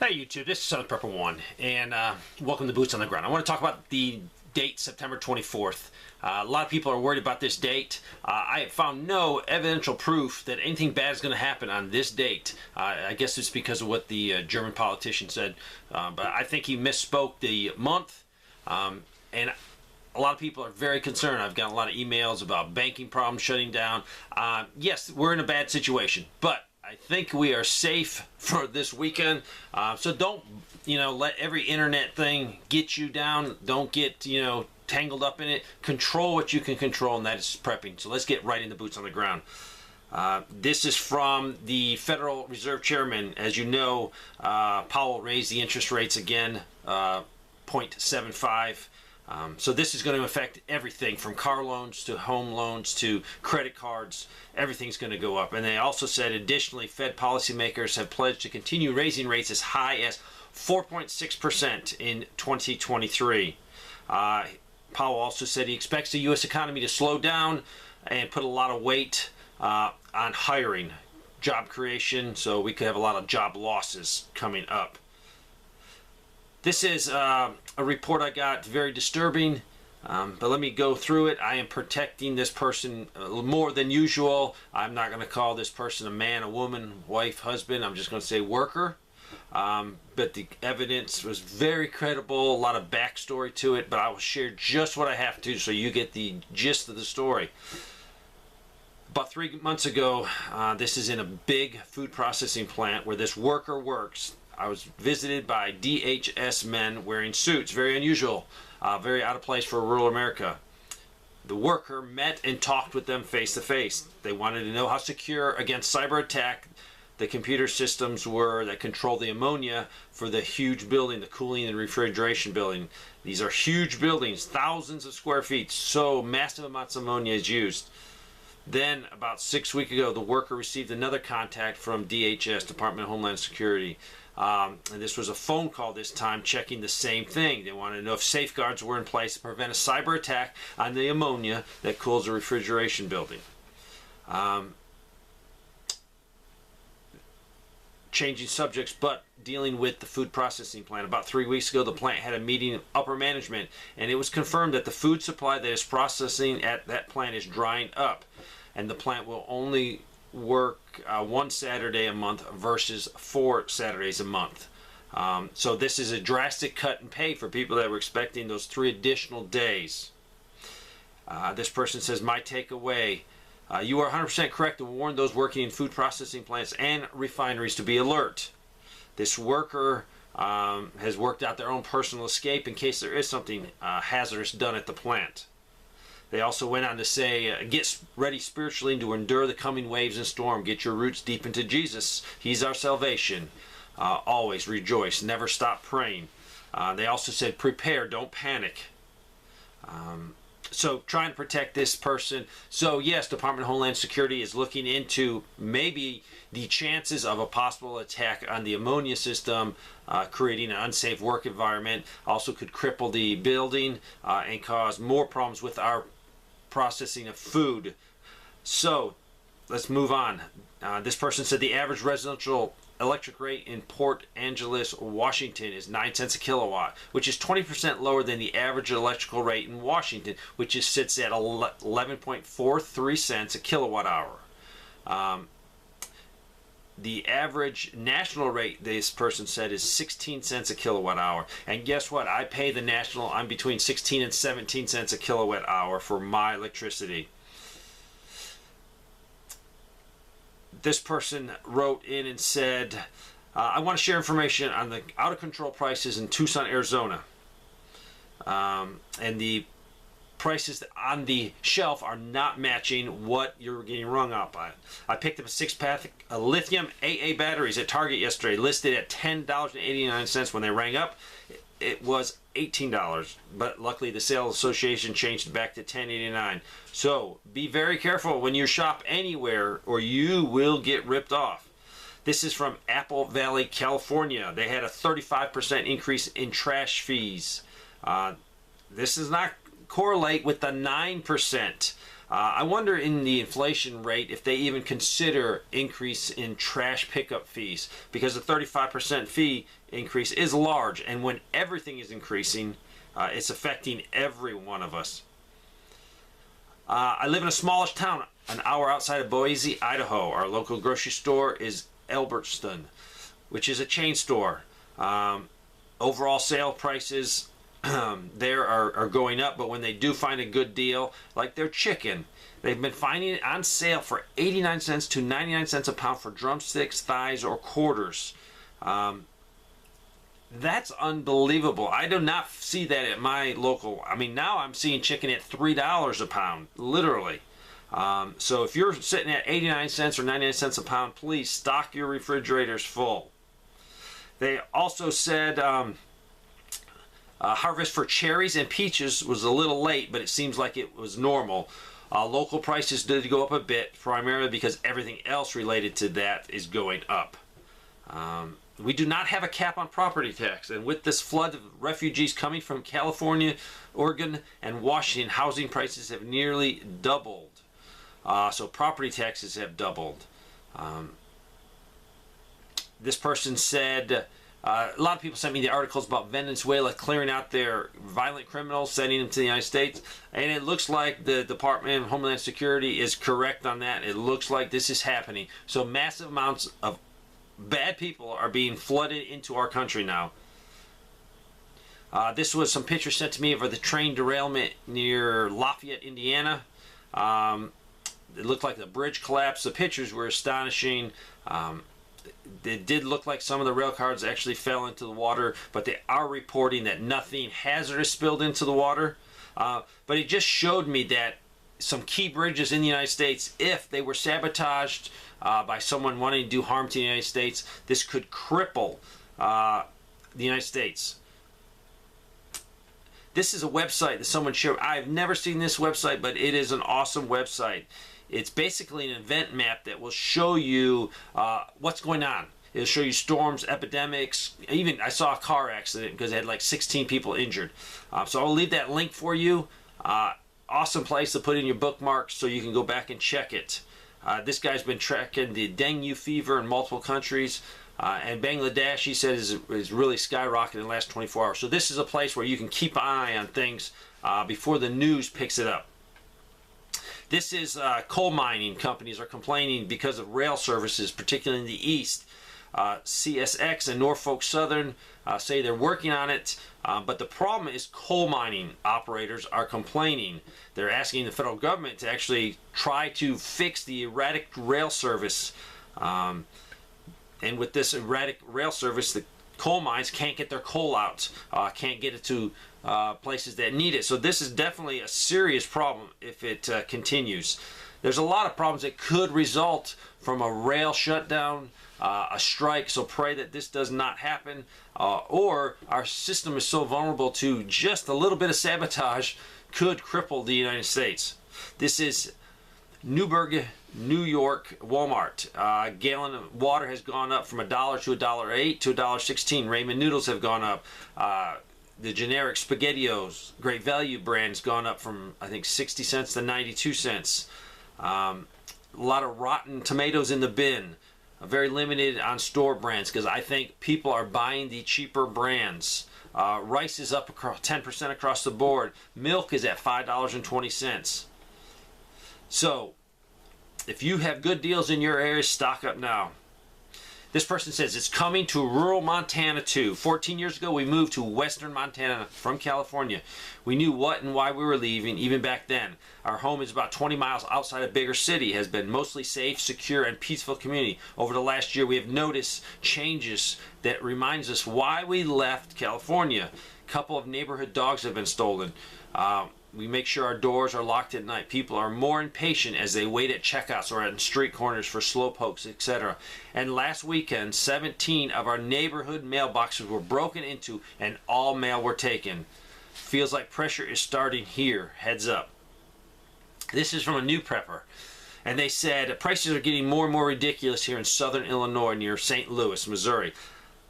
Hey YouTube, this is Southern Prepper 1, and welcome to Boots on the Ground. I want to talk about the date, September 24th. A lot of people are worried about this date. I have found no evidential proof that anything bad is going to happen on this date. I guess it's because of what the German politician said, but I think he misspoke the month, and a lot of people are very concerned. I've got a lot of emails about banking problems shutting down. Yes, we're in a bad situation, but I think we are safe for this weekend. So don't, let every internet thing get you down. Don't get, tangled up in it. Control what you can control, and that is prepping. So let's get right into Boots on the Ground. This is from the Federal Reserve Chairman. As you know, Powell raised the interest rates again, 0.75. So this is going to affect everything from car loans to home loans to credit cards. Everything's going to go up. And they also said, additionally, Fed policymakers have pledged to continue raising rates as high as 4.6% in 2023. Powell also said he expects the U.S. economy to slow down and put a lot of weight on hiring, job creation, so we could have a lot of job losses coming up. This is a report I got, very disturbing, but let me go through it. I am protecting this person more than usual. I'm not going to call this person a man, a woman, wife, husband. I'm just going to say worker. But the evidence was very credible, a lot of backstory to it, but I will share just what I have to so you get the gist of the story. About 3 months ago, this is in a big food processing plant where this worker works. I was visited by DHS men wearing suits, very unusual, very out of place for rural America. The worker met and talked with them face to face. They wanted to know how secure against cyber attack the computer systems were that control the ammonia for the huge building, the cooling and refrigeration building. These are huge buildings, thousands of square feet, so massive amounts of ammonia is used. Then, about 6 weeks ago, the worker received another contact from DHS, Department of Homeland Security. And this was a phone call this time checking the same thing. They wanted to know if safeguards were in place to prevent a cyber attack on the ammonia that cools a refrigeration building. Changing subjects, but dealing with the food processing plant. About 3 weeks ago, the plant had a meeting of upper management, and it was confirmed that the food supply that is processing at that plant is drying up, and the plant will only work one Saturday a month versus 4 Saturdays a month. So this is a drastic cut in pay for people that were expecting those 3 additional days. This person says, my takeaway, you are 100% correct to warn those working in food processing plants and refineries to be alert. This worker has worked out their own personal escape in case there is something hazardous done at the plant. They also went on to say, get ready spiritually to endure the coming waves and storm. Get your roots deep into Jesus. He's our salvation. Always rejoice. Never stop praying. They also said, prepare, don't panic. So trying to protect this person. So yes, Department of Homeland Security is looking into maybe the chances of a possible attack on the ammonia system, creating an unsafe work environment. Also could cripple the building and cause more problems with our processing of food. So let's move on. This person said the average residential electric rate in Port Angeles, Washington is 9 cents a kilowatt, which is 20% lower than the average electrical rate in Washington, which sits at 11.43 cents a kilowatt hour. The average national rate, this person said, is 16 cents a kilowatt hour. And guess what? I pay the national, I'm between 16 and 17 cents a kilowatt hour for my electricity. This person wrote in and said, I want to share information on the out-of-control prices in Tucson, Arizona. And the prices on the shelf are not matching what you're getting rung up on. I picked up a 6-pack of lithium AA batteries at Target yesterday, listed at $10.89. When they rang up, it was $18, but luckily the sales association changed it back to $10.89. So be very careful when you shop anywhere or you will get ripped off. This is from Apple Valley, California. They had a 35% increase in trash fees. This does not correlate with the 9% I wonder in the inflation rate if they even consider increase in trash pickup fees, because the 35% fee increase is large, and when everything is increasing, it's affecting every one of us. I live in a smallish town an hour outside of Boise, Idaho. Our local grocery store is Albertston, which is a chain store. Overall sale prices there are going up, but when they do find a good deal, like their chicken, they've been finding it on sale for 89 cents to 99 cents a pound for drumsticks, thighs, or quarters. That's unbelievable. I do not see that at my local. I mean, now I'm seeing chicken at $3 a pound, literally. So if you're sitting at 89 cents or 99 cents a pound, please stock your refrigerators full. They also said harvest for cherries and peaches was a little late, but it seems like it was normal. Local prices did go up a bit, primarily because everything else related to that is going up. We do not have a cap on property tax, and with this flood of refugees coming from California, Oregon, and Washington, housing prices have nearly doubled. So property taxes have doubled. This person said, a lot of people sent me the articles about Venezuela clearing out their violent criminals, sending them to the United States, and it looks like the Department of Homeland Security is correct on that. It looks like this is happening. So massive amounts of bad people are being flooded into our country now. This was some pictures sent to me of the train derailment near Lafayette, Indiana. It looked like the bridge collapsed. The pictures were astonishing. It did look like some of the rail cars actually fell into the water, but they are reporting that nothing hazardous spilled into the water. But it just showed me that some key bridges in the United States, if they were sabotaged by someone wanting to do harm to the United States, this could cripple the United States. This is a website that someone shared. I've never seen this website, but it is an awesome website. It's basically an event map that will show you what's going on. It'll show you storms, epidemics. Even I saw a car accident because it had like 16 people injured. So I'll leave that link for you. Awesome place to put in your bookmarks so you can go back and check it. This guy's been tracking the dengue fever in multiple countries. And Bangladesh, he said, is really skyrocketed in the last 24 hours. So this is a place where you can keep an eye on things before the news picks it up. This is coal mining companies are complaining because of rail services, particularly in the east. CSX and Norfolk Southern say they're working on it, but the problem is coal mining operators are complaining. They're asking the federal government to actually try to fix the erratic rail service. And with this erratic rail service, the coal mines can't get their coal out, can't get it to places that need it. So this is definitely a serious problem if it continues. There's a lot of problems that could result from a rail shutdown, a strike, so pray that this does not happen, or our system is so vulnerable to just a little bit of sabotage could cripple the United States. This is Newburgh, New York Walmart. A gallon of water has gone up from $1 to $1.08 to $1.16. Ramen noodles have gone up. The generic SpaghettiOs, Great Value brand's gone up from, I think, 60 cents to 92 cents. A lot of rotten tomatoes in the bin. Very limited on store brands because I think people are buying the cheaper brands. Rice is up 10% across the board. Milk is at $5.20. So, if you have good deals in your area, stock up now. This person says it's coming to rural Montana too. 14 years ago, we moved to western Montana from California. We knew what and why we were leaving even back then. Our home is about 20 miles outside a bigger city, has been mostly safe, secure, and peaceful community. Over the last year, we have noticed changes that reminds us why we left California. A couple of neighborhood dogs have been stolen. We make sure our doors are locked at night. People are more impatient as they wait at checkouts or at street corners for slow pokes, etc. And last weekend, 17 of our neighborhood mailboxes were broken into and all mail were taken. Feels like pressure is starting here. Heads up. This is from a new prepper. And they said prices are getting more and more ridiculous here in southern Illinois near St. Louis, Missouri.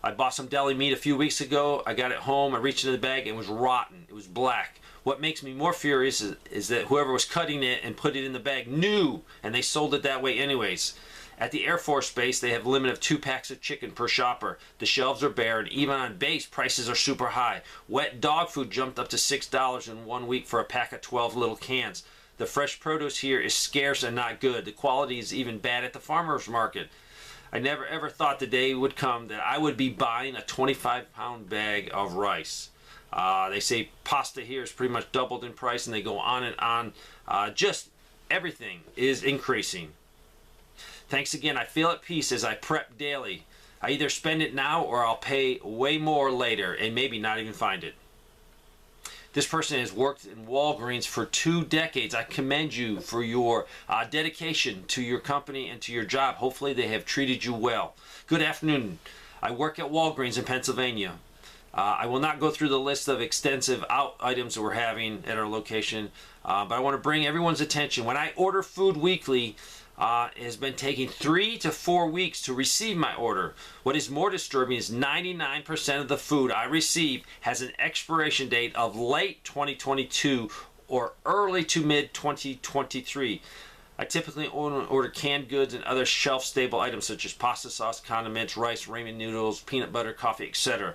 I bought some deli meat a few weeks ago. I got it home. I reached into the bag. It was rotten. It was black. What makes me more furious is that whoever was cutting it and put it in the bag knew, and they sold it that way anyways. At the Air Force Base, they have a limit of 2 packs of chicken per shopper. The shelves are bare, and even on base, prices are super high. Wet dog food jumped up to $6 in 1 week for a pack of 12 little cans. The fresh produce here is scarce and not good. The quality is even bad at the farmer's market. I never ever thought the day would come that I would be buying a 25-pound bag of rice. They say pasta here is pretty much doubled in price, and they go on and on. Just everything is increasing. Thanks again. I feel at peace as I prep daily. I either spend it now or I'll pay way more later and maybe not even find it. This person has worked in Walgreens for 2 decades. I commend you for your dedication to your company and to your job. Hopefully they have treated you well. Good afternoon. I work at Walgreens in Pennsylvania. I will not go through the list of extensive items that we're having at our location, but I want to bring everyone's attention. When I order food weekly, it has been taking 3 to 4 weeks to receive my order. What is more disturbing is 99% of the food I receive has an expiration date of late 2022 or early to mid 2023. I typically order canned goods and other shelf-stable items such as pasta sauce, condiments, rice, ramen noodles, peanut butter, coffee, etc.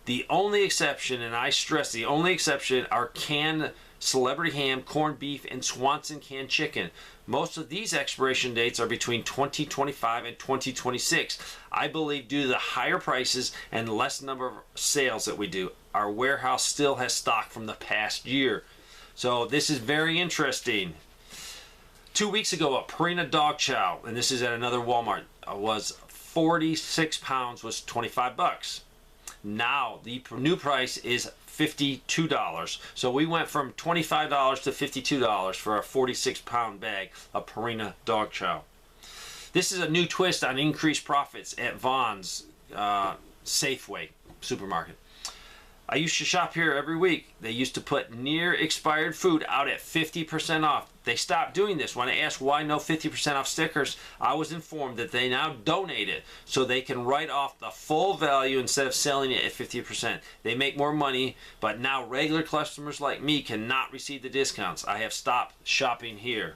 The only exception, and I stress the only exception, are canned celebrity ham, corned beef, and Swanson canned chicken. Most of these expiration dates are between 2025 and 2026. I believe due to the higher prices and less number of sales that we do, our warehouse still has stock from the past year. So this is very interesting. 2 weeks ago, a Purina dog chow, and this is at another Walmart, was 46 pounds, was $25. Now the new price is $52. So we went from $25 to $52 for a 46-pound bag of Purina dog chow. This is a new twist on increased profits at Vaughn's Safeway supermarket. I used to shop here every week. They used to put near expired food out at 50% off. They stopped doing this. When I asked why no 50% off stickers, I was informed that they now donate it so they can write off the full value instead of selling it at 50%. They make more money, but now regular customers like me cannot receive the discounts. I have stopped shopping here.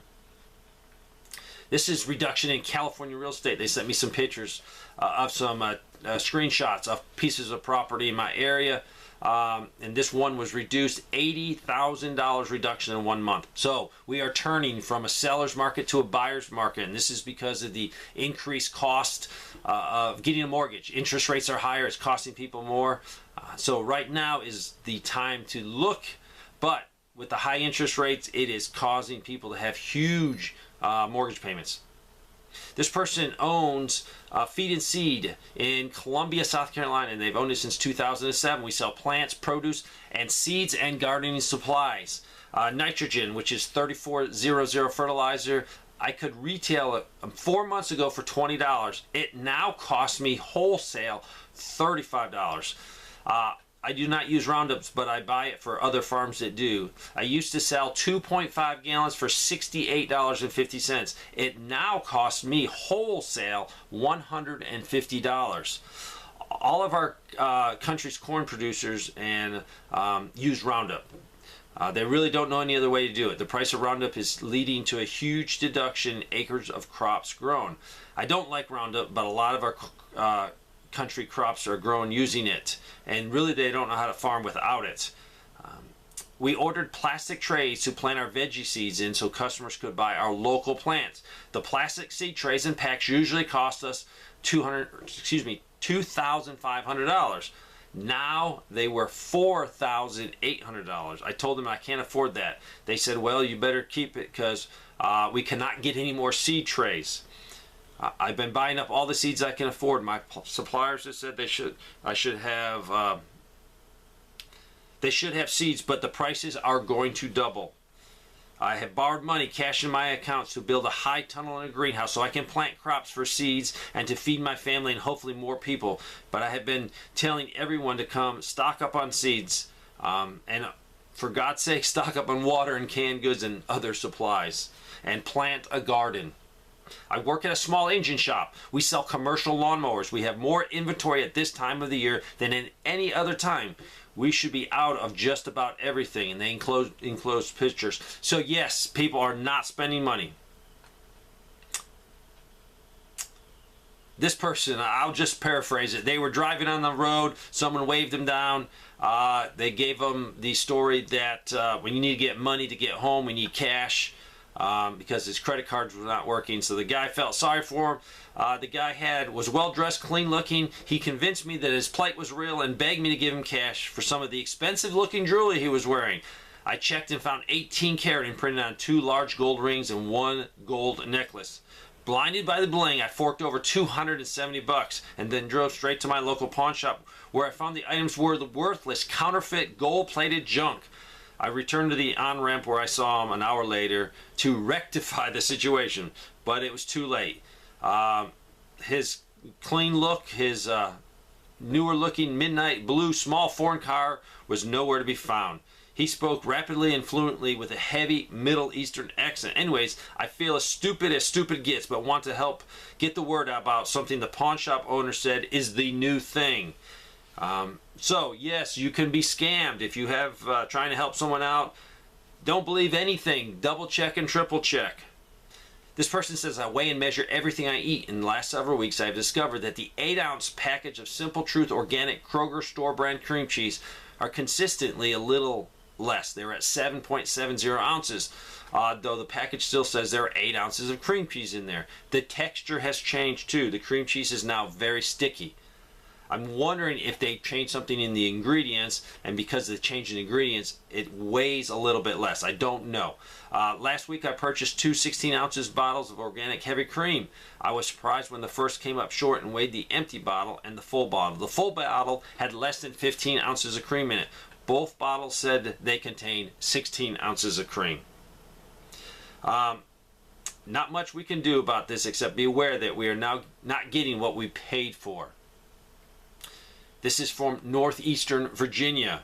This is reduction in California real estate. They sent me some pictures of some screenshots of pieces of property in my area. And this one was reduced $80,000 reduction in 1 month. So we are turning from a seller's market to a buyer's market, and this is because of the increased cost of getting a mortgage. Interest rates are higher. It's costing people more. So right now is the time to look, but with the high interest rates, it is causing people to have huge mortgage payments. This person owns Feed and Seed in Columbia, South Carolina, and they've owned it since 2007. We sell plants, produce, and seeds and gardening supplies. Nitrogen, which is 3400 fertilizer. I could retail it 4 months ago for $20. It now costs me wholesale $35. I do not use Roundups, but I buy it for other farms that do. I used to sell 2.5 gallons for $68.50. It now costs me wholesale $150. All of our country's corn producers and use Roundup. They really don't know any other way to do it. The price of Roundup is leading to a huge deduction in acres of crops grown. I don't like Roundup, but a lot of our country crops are grown using it, and really they don't know how to farm without it. We ordered plastic trays to plant our veggie seeds in so customers could buy our local plants. The plastic seed trays and packs usually cost us $2,500. Now they were $4,800. I told them I can't afford that. They said, well, you better keep it because we cannot get any more seed trays. I've been buying up all the seeds I can afford. My suppliers have said they should have seeds, but the prices are going to double. I have borrowed money, cash in my accounts to build a high tunnel and a greenhouse so I can plant crops for seeds and to feed my family and hopefully more people. But I have been telling everyone to come stock up on seeds and for God's sake, stock up on water and canned goods and other supplies and plant a garden. I work at a small engine shop. We sell commercial lawnmowers. We have more inventory at this time of the year than in any other time. We should be out of just about everything. And they enclosed pictures. So yes, people are not spending money. This person, I'll just paraphrase it. They were driving on the road. Someone waved them down. They gave them the story that when you need to get money to get home, we need cash because his credit cards were not working. So the guy felt sorry for him. The guy was well-dressed, clean-looking. He convinced me that his plight was real and begged me to give him cash for some of the expensive-looking jewelry he was wearing. I checked and found 18 karat imprinted on 2 large gold rings and 1 gold necklace. Blinded by the bling, I forked over $270 and then drove straight to my local pawn shop where I found the items were the worthless, counterfeit, gold-plated junk. I returned to the on-ramp where I saw him an hour later to rectify the situation, but it was too late. His clean look, his newer-looking midnight blue small foreign car was nowhere to be found. He spoke rapidly and fluently with a heavy Middle Eastern accent. Anyways, I feel as stupid gets, but want to help get the word out about something the pawn shop owner said is the new thing. So, yes, you can be scammed. If you have trying to help someone out, don't believe anything. Double check and triple check. This person says, I weigh and measure everything I eat. In the last several weeks, I have discovered that the 8-ounce package of Simple Truth organic Kroger store brand cream cheese are consistently a little less. They're at 7.70 ounces, though the package still says there are 8 ounces of cream cheese in there. The texture has changed too. The cream cheese is now very sticky. I'm wondering if they changed something in the ingredients, and because of the change in ingredients, it weighs a little bit less. I don't know. Last week I purchased 2 16-ounce bottles of organic heavy cream. I was surprised when the first came up short and weighed the empty bottle and the full bottle. The full bottle had less than 15 ounces of cream in it. Both bottles said they contained 16 ounces of cream. Not much we can do about this except be aware that we are now not getting what we paid for. This is from northeastern Virginia.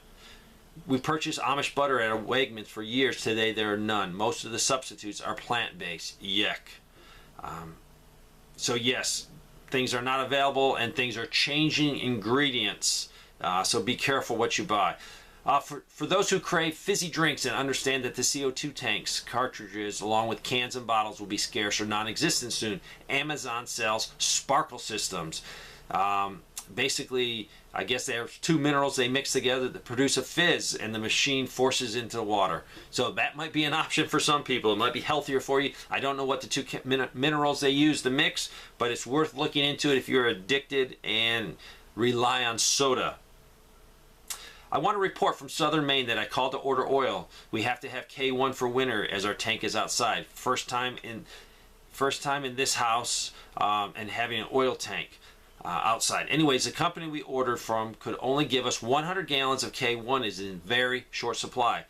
We purchased Amish butter at a Wegmans for years. Today there are none. Most of the substitutes are plant-based. Yuck. So yes, things are not available and things are changing ingredients. So be careful what you buy. For those who crave fizzy drinks and understand that the CO2 tanks, cartridges, along with cans and bottles will be scarce or non-existent soon, Amazon sells sparkle systems. Basically, I guess they have 2 minerals they mix together that produce a fizz, and the machine forces into the water. So that might be an option for some people. It might be healthier for you. I don't know what the 2 minerals they use to mix, but it's worth looking into it if you're addicted and rely on soda. I want to report from southern Maine that I called to order oil. We have to have K1 for winter as our tank is outside. First time in this house and having an oil tank outside. Anyways, the company we ordered from could only give us 100 gallons of K1 is in very short supply.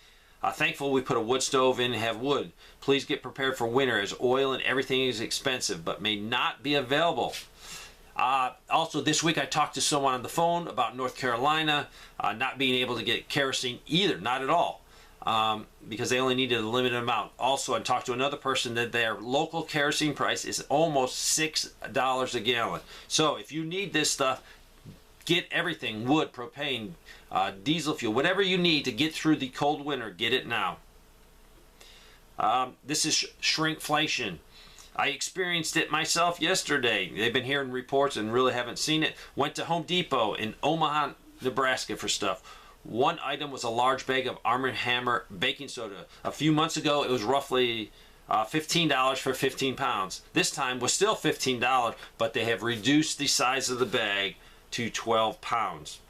Thankful we put a wood stove in and have wood. Please get prepared for winter as oil and everything is expensive but may not be available. Also, this week I talked to someone on the phone about North Carolina not being able to get kerosene either, not at all, because they only needed a limited amount. Also, I talked to another person that their local kerosene price is almost $6 a gallon. So if you need this stuff, get everything, wood, propane, diesel fuel, whatever you need to get through the cold winter, get it now. This is shrinkflation. I experienced it myself yesterday. They've been hearing reports and really haven't seen it. Went to Home Depot in Omaha, Nebraska for stuff. One item was a large bag of Arm & Hammer baking soda. A few months ago, it was roughly $15 for 15 pounds. This time was still $15, but they have reduced the size of the bag to 12 pounds.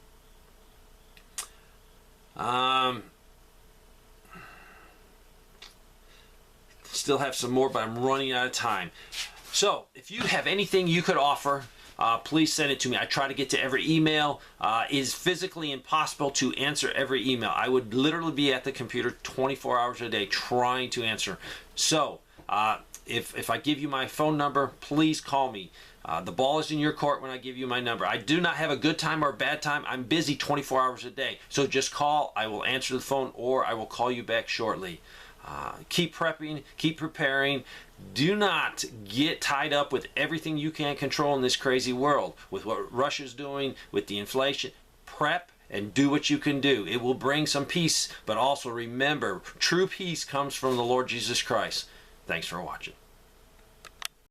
Still have some more, but I'm running out of time. So if you have anything you could offer, please send it to me. I try to get to every email. It is physically impossible to answer every email. I would literally be at the computer 24 hours a day trying to answer. So if I give you my phone number, please call me. The ball is in your court when I give you my number. I do not have a good time or a bad time. I'm busy 24 hours a day. So just call. I will answer the phone or I will call you back shortly. Keep prepping, keep preparing. Do not get tied up with everything you can't control in this crazy world, with what Russia's doing, with the inflation. Prep and do what you can do. It will bring some peace, but also remember, true peace comes from the Lord Jesus Christ. Thanks for watching.